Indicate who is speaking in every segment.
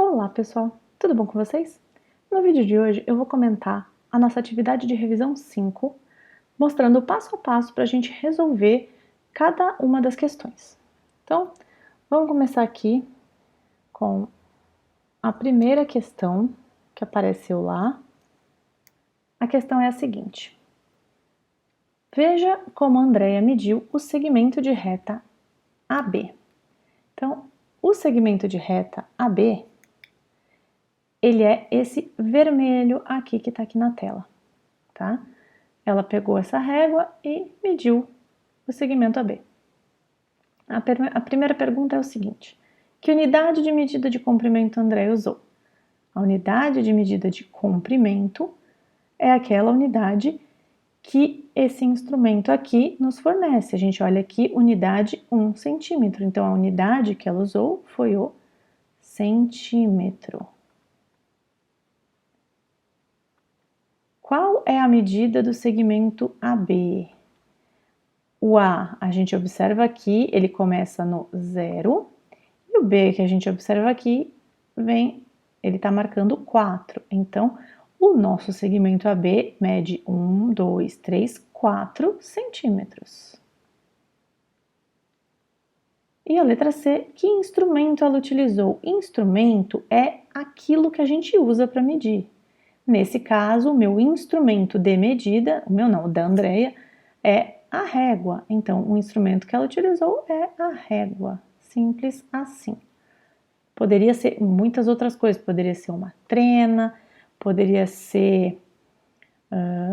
Speaker 1: Olá pessoal, tudo bom com vocês? No vídeo de hoje eu vou comentar a nossa atividade de revisão 5, mostrando o passo a passo para a gente resolver cada uma das questões. Então, vamos começar aqui com a primeira questão que apareceu lá. A questão é a seguinte: veja como a Andrea mediu o segmento de reta AB. Então, o segmento de reta AB ele é esse vermelho aqui que está aqui na tela, tá? Ela pegou essa régua e mediu o segmento AB. A primeira pergunta é o seguinte: que unidade de medida de comprimento André usou? A unidade de medida de comprimento é aquela unidade que esse instrumento aqui nos fornece. A gente olha aqui, unidade 1 centímetro. Então, a unidade que ela usou foi o centímetro. Qual é a medida do segmento AB? O A gente observa aqui, ele começa no 0, e o B que a gente observa aqui, ele está marcando 4. Então, o nosso segmento AB mede 1, 2, 3, 4 centímetros. E a letra C, que instrumento ela utilizou? Instrumento é aquilo que a gente usa para medir. Nesse caso, o meu instrumento de medida, o meu não, o da Andrea, é a régua. Então, o instrumento que ela utilizou é a régua. Simples assim. Poderia ser muitas outras coisas. Poderia ser uma trena, poderia ser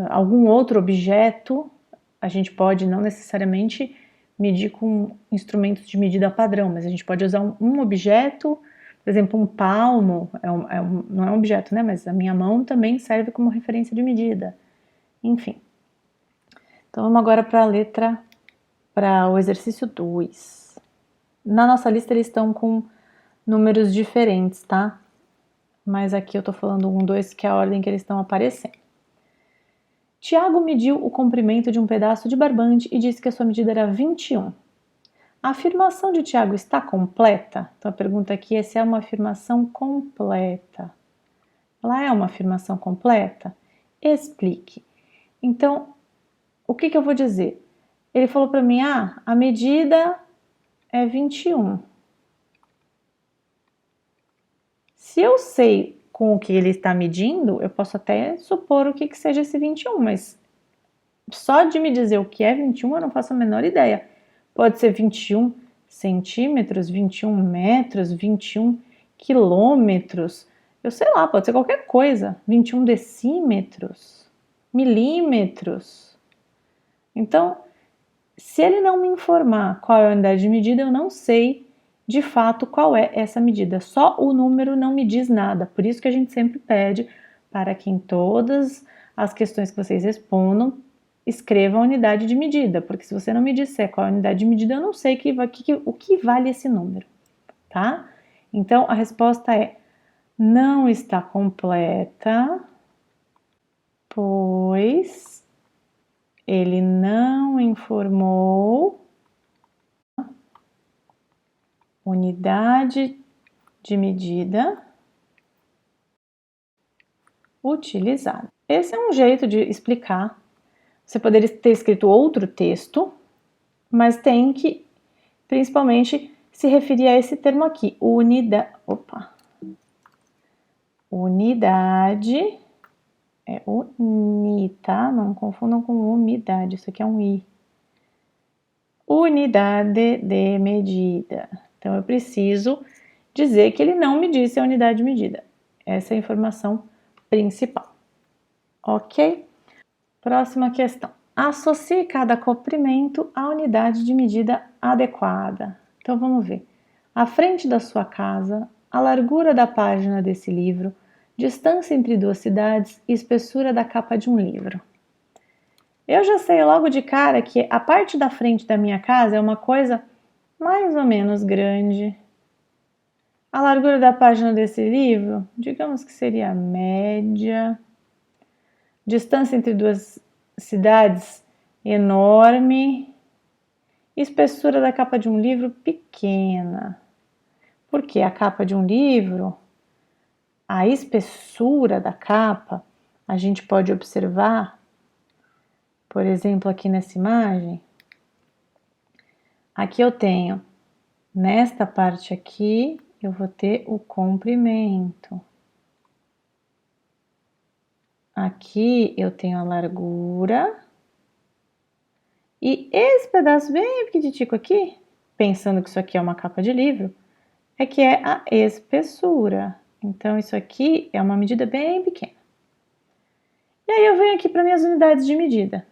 Speaker 1: algum outro objeto. A gente pode não necessariamente medir com instrumentos de medida padrão, mas a gente pode usar um objeto. Por exemplo, um palmo, não é um objeto, né? Mas a minha mão também serve como referência de medida. Enfim. Então, vamos agora para o exercício 2. Na nossa lista, eles estão com números diferentes, tá? Mas aqui eu tô falando 1, 2, que é a ordem que eles estão aparecendo. Tiago mediu o comprimento de um pedaço de barbante e disse que a sua medida era 21. A afirmação de Tiago está completa? Então a pergunta aqui é se é uma afirmação completa. Ela é uma afirmação completa? Explique. Então, o que eu vou dizer? Ele falou para mim, a medida é 21. Se eu sei com o que ele está medindo, eu posso até supor o que seja esse 21, mas só de me dizer o que é 21 eu não faço a menor ideia. Pode ser 21 centímetros, 21 metros, 21 quilômetros, eu sei lá, pode ser qualquer coisa. 21 decímetros, milímetros. Então, se ele não me informar qual é a unidade de medida, eu não sei de fato qual é essa medida. Só o número não me diz nada. Por isso que a gente sempre pede para que em todas as questões que vocês respondam, escreva a unidade de medida, porque se você não me disser qual é a unidade de medida, eu não sei o que vale esse número, tá? Então, a resposta é: não está completa, pois ele não informou unidade de medida utilizada. Esse é um jeito de explicar. Você poderia ter escrito outro texto, mas tem que, principalmente, se referir a esse termo aqui, unidade, é uni, tá? Não confundam com umidade, isso aqui é um i. Unidade de medida. Então, eu preciso dizer que ele não me disse a unidade de medida. Essa é a informação principal. Ok? Próxima questão. Associe cada comprimento à unidade de medida adequada. Então, vamos ver. A frente da sua casa, a largura da página desse livro, distância entre duas cidades e espessura da capa de um livro. Eu já sei logo de cara que a parte da frente da minha casa é uma coisa mais ou menos grande. A largura da página desse livro, digamos que seria média. Distância entre duas cidades, enorme. Espessura da capa de um livro, pequena. Porque a capa de um livro a espessura da capa, a gente pode observar, por exemplo, aqui nessa imagem, aqui eu tenho, nesta parte aqui, eu vou ter o comprimento. Aqui eu tenho a largura. E esse pedaço bem pequititico aqui, pensando que isso aqui é uma capa de livro, é que é a espessura. Então, isso aqui é uma medida bem pequena. E aí eu venho aqui para minhas unidades de medida.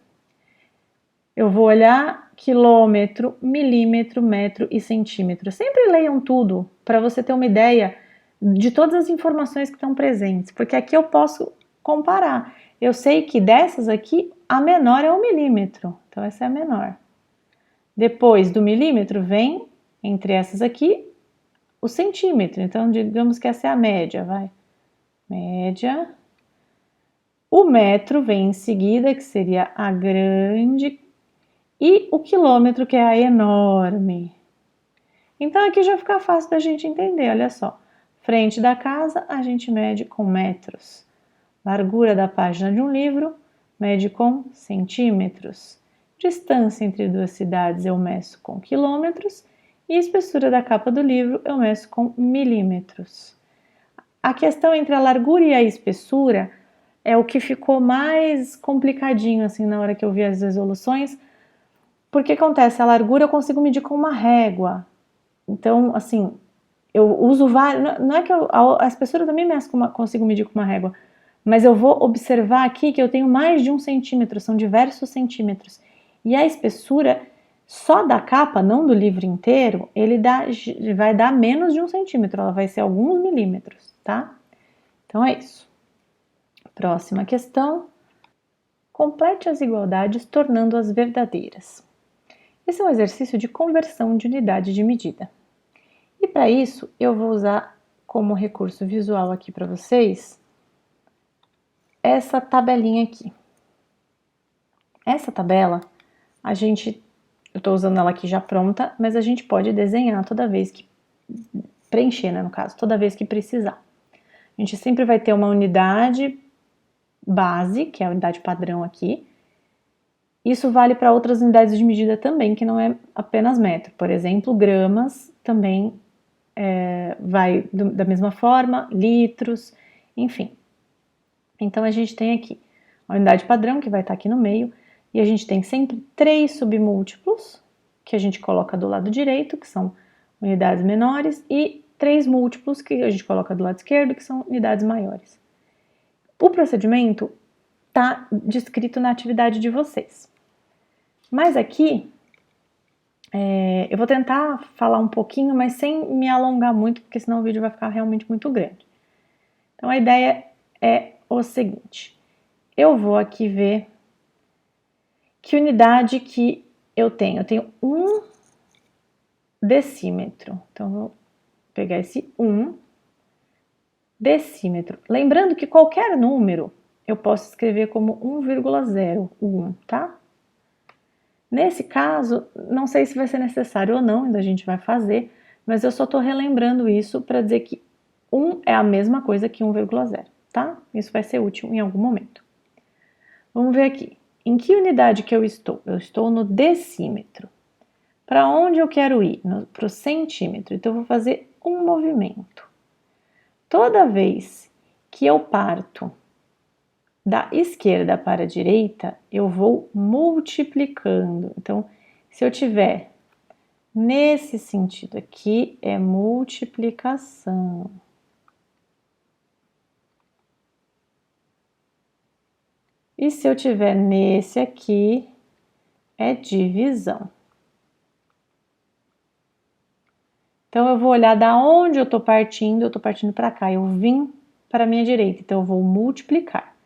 Speaker 1: Eu vou olhar quilômetro, milímetro, metro e centímetro. Sempre leiam tudo para você ter uma ideia de todas as informações que estão presentes, porque aqui eu posso comparar. Eu sei que dessas aqui, a menor é o milímetro, então essa é a menor. Depois do milímetro vem, entre essas aqui, o centímetro. Então, digamos que essa é a média, vai. Média. O metro vem em seguida, que seria a grande, e o quilômetro, que é a enorme. Então, aqui já fica fácil da gente entender, olha só. Frente da casa, a gente mede com metros. Largura da página de um livro, mede com centímetros. Distância entre duas cidades eu meço com quilômetros. E a espessura da capa do livro eu meço com milímetros. A questão entre a largura e a espessura é o que ficou mais complicadinho assim na hora que eu vi as resoluções, porque acontece, a largura eu consigo medir com uma régua. Então, assim, eu uso vários, não é que a espessura eu também consigo medir com uma régua, mas eu vou observar aqui que eu tenho mais de 1 centímetro, são diversos centímetros. E a espessura só da capa, não do livro inteiro, vai dar menos de 1 centímetro, ela vai ser alguns milímetros, tá? Então é isso. Próxima questão. Complete as igualdades tornando-as verdadeiras. Esse é um exercício de conversão de unidade de medida. E para isso, eu vou usar como recurso visual aqui para vocês essa tabelinha aqui. Essa tabela, eu estou usando ela aqui já pronta, mas a gente pode desenhar toda vez que, preencher, né, no caso, toda vez que precisar. A gente sempre vai ter uma unidade base, que é a unidade padrão aqui. Isso vale para outras unidades de medida também, que não é apenas metro. Por exemplo, gramas também vai da mesma forma, litros, enfim. Então, a gente tem aqui a unidade padrão, que vai estar aqui no meio, e a gente tem sempre 3 submúltiplos, que a gente coloca do lado direito, que são unidades menores, e 3 múltiplos, que a gente coloca do lado esquerdo, que são unidades maiores. O procedimento está descrito na atividade de vocês. Mas aqui, eu vou tentar falar um pouquinho, mas sem me alongar muito, porque senão o vídeo vai ficar realmente muito grande. Então, a ideia é o seguinte. Eu vou aqui ver que unidade que eu tenho. Eu tenho 1 decímetro. Então, vou pegar esse 1 decímetro. Lembrando que qualquer número eu posso escrever como 1,0, o 1, tá? Nesse caso, não sei se vai ser necessário ou não, ainda a gente vai fazer, mas eu só estou relembrando isso para dizer que 1 é a mesma coisa que 1,0, tá? Isso vai ser útil em algum momento. Vamos ver aqui. Em que unidade que eu estou? Eu estou no decímetro. Para onde eu quero ir? Para o centímetro. Então, eu vou fazer um movimento. Toda vez que eu parto da esquerda para a direita, eu vou multiplicando. Então, se eu tiver nesse sentido aqui, é multiplicação. E se eu tiver nesse aqui, é divisão. Então, eu vou olhar da onde eu estou partindo para cá. Eu vim para a minha direita, então eu vou multiplicar.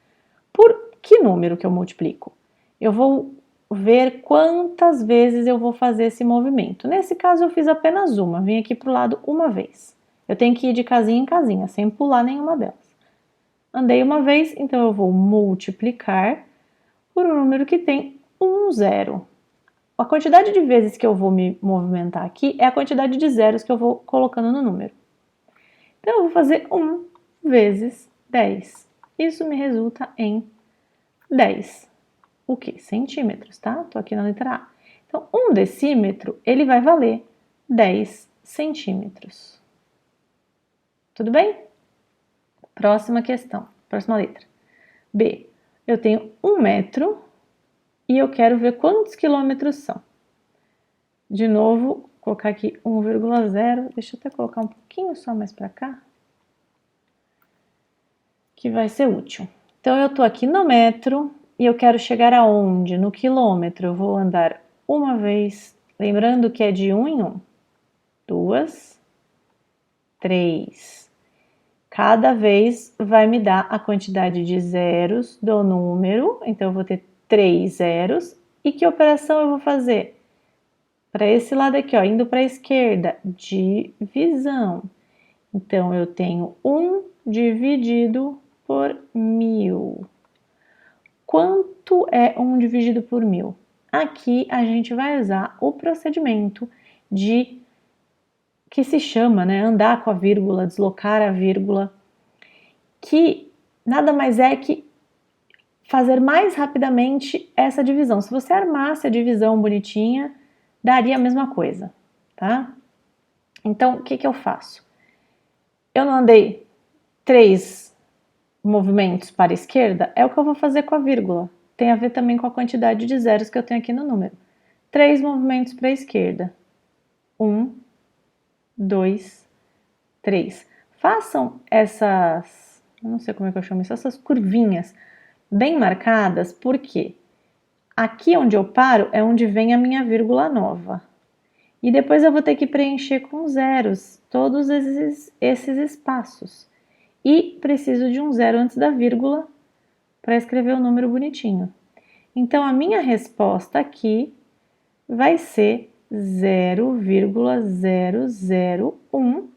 Speaker 1: Por que número que eu multiplico? Eu vou ver quantas vezes eu vou fazer esse movimento. Nesse caso, eu fiz apenas uma, vim aqui para o lado uma vez. Eu tenho que ir de casinha em casinha, sem pular nenhuma delas. Andei uma vez, então eu vou multiplicar por um número que tem 0. A quantidade de vezes que eu vou me movimentar aqui é a quantidade de zeros que eu vou colocando no número. Então, eu vou fazer 1 vezes 10. Isso me resulta em 10. O que? Centímetros, tá? Tô aqui na letra A. Então, 1 decímetro, ele vai valer 10 centímetros. Tudo bem? Próxima questão, próxima letra. B. Eu tenho 1 metro e eu quero ver quantos quilômetros são. De novo, colocar aqui 1,0. Deixa eu até colocar um pouquinho só mais para cá, que vai ser útil. Então, eu tô aqui no metro e eu quero chegar aonde? No quilômetro. Eu vou andar uma vez, lembrando que é de 1 em 1. 2, 3. Cada vez vai me dar a quantidade de zeros do número, então eu vou ter 3 zeros. E que operação eu vou fazer? Para esse lado aqui, ó, indo para a esquerda, divisão. Então, eu tenho 1 dividido por 1000. Quanto é 1 dividido por 1000? Aqui a gente vai usar o procedimento que se chama, né, andar com a vírgula, deslocar a vírgula, que nada mais é que fazer mais rapidamente essa divisão. Se você armasse a divisão bonitinha, daria a mesma coisa, tá? Então, o que eu faço? Eu não andei 3 movimentos para a esquerda, é o que eu vou fazer com a vírgula. Tem a ver também com a quantidade de zeros que eu tenho aqui no número. 3 movimentos para a esquerda. 1, 2, 3. Façam essas, eu não sei como é que eu chamo isso, essas curvinhas bem marcadas, porque aqui onde eu paro é onde vem a minha vírgula nova. E depois eu vou ter que preencher com zeros todos esses espaços. E preciso de um zero antes da vírgula para escrever o número bonitinho. Então, a minha resposta aqui vai ser 0,001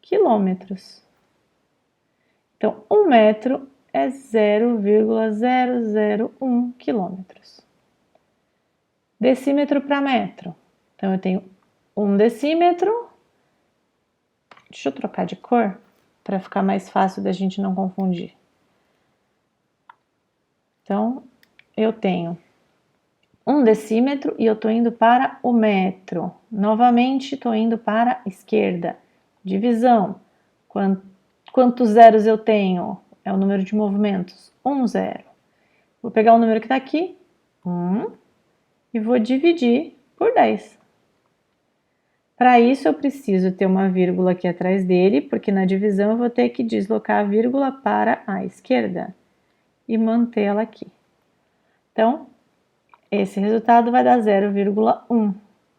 Speaker 1: quilômetros. Então, 1 metro é 0,001 quilômetros. Decímetro para metro. Então, eu tenho 1 decímetro. Deixa eu trocar de cor para ficar mais fácil da gente não confundir. Então, eu tenho 1 decímetro e eu estou indo para o metro. Novamente, estou indo para a esquerda. Divisão. Quantos zeros eu tenho? É o número de movimentos. 1 zero. Vou pegar o número que está aqui, 1, e vou dividir por 10. Para isso, eu preciso ter uma vírgula aqui atrás dele, porque na divisão eu vou ter que deslocar a vírgula para a esquerda e mantê-la aqui. Então, esse resultado vai dar 0,1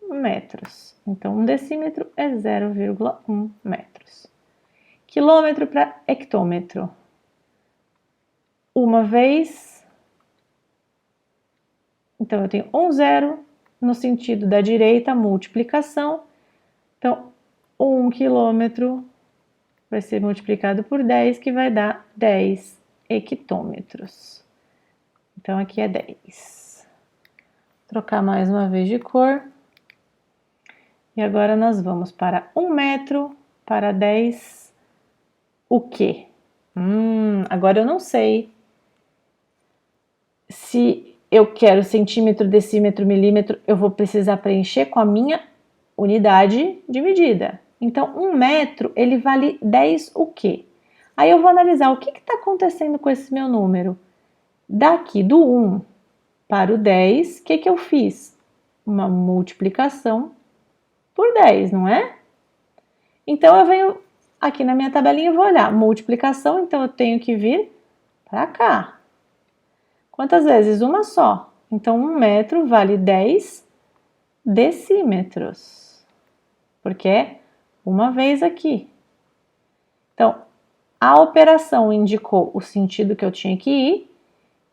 Speaker 1: metros. Então, 1 decímetro é 0,1 metros. Quilômetro para hectômetro. Uma vez. Então, eu tenho 1 zero no sentido da direita, multiplicação. Então, 1 quilômetro vai ser multiplicado por 10, que vai dar 10 hectômetros. Então, aqui é 10. Trocar mais uma vez de cor. E agora nós vamos para 1 metro, para 10, o quê? Agora eu não sei se eu quero centímetro, decímetro, milímetro, eu vou precisar preencher com a minha unidade de medida. Então, 1 metro, ele vale 10 o quê? Aí eu vou analisar o que está acontecendo com esse meu número. Daqui do 1 para o 10, o que eu fiz? Uma multiplicação por 10, não é? Então, eu venho aqui na minha tabelinha e vou olhar. Multiplicação, então eu tenho que vir para cá. Quantas vezes? Uma só. Então, 1 metro vale 10 decímetros. Porque é uma vez aqui. Então, a operação indicou o sentido que eu tinha que ir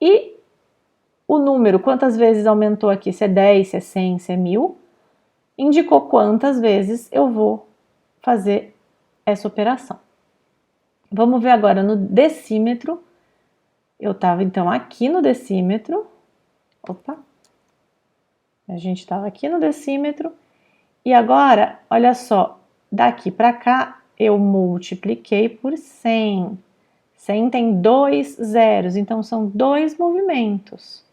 Speaker 1: e o número, quantas vezes aumentou aqui, se é 10, se é 100, se é 1000, indicou quantas vezes eu vou fazer essa operação. Vamos ver agora no decímetro. Eu estava então aqui no decímetro. Opa! A gente estava aqui no decímetro. E agora, olha só, daqui para cá eu multipliquei por 100. 100 tem 2 zeros, então são 2 movimentos.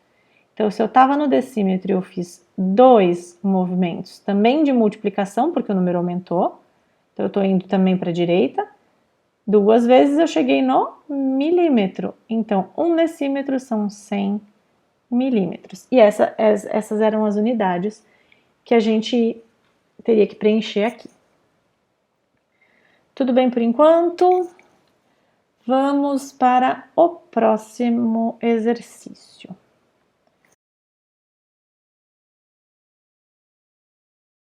Speaker 1: Então, se eu estava no decímetro e eu fiz 2 movimentos, também de multiplicação, porque o número aumentou, então eu estou indo também para a direita, 2 vezes eu cheguei no milímetro. Então, 1 decímetro são 100 milímetros. E essas eram as unidades que a gente teria que preencher aqui. Tudo bem por enquanto? Vamos para o próximo exercício.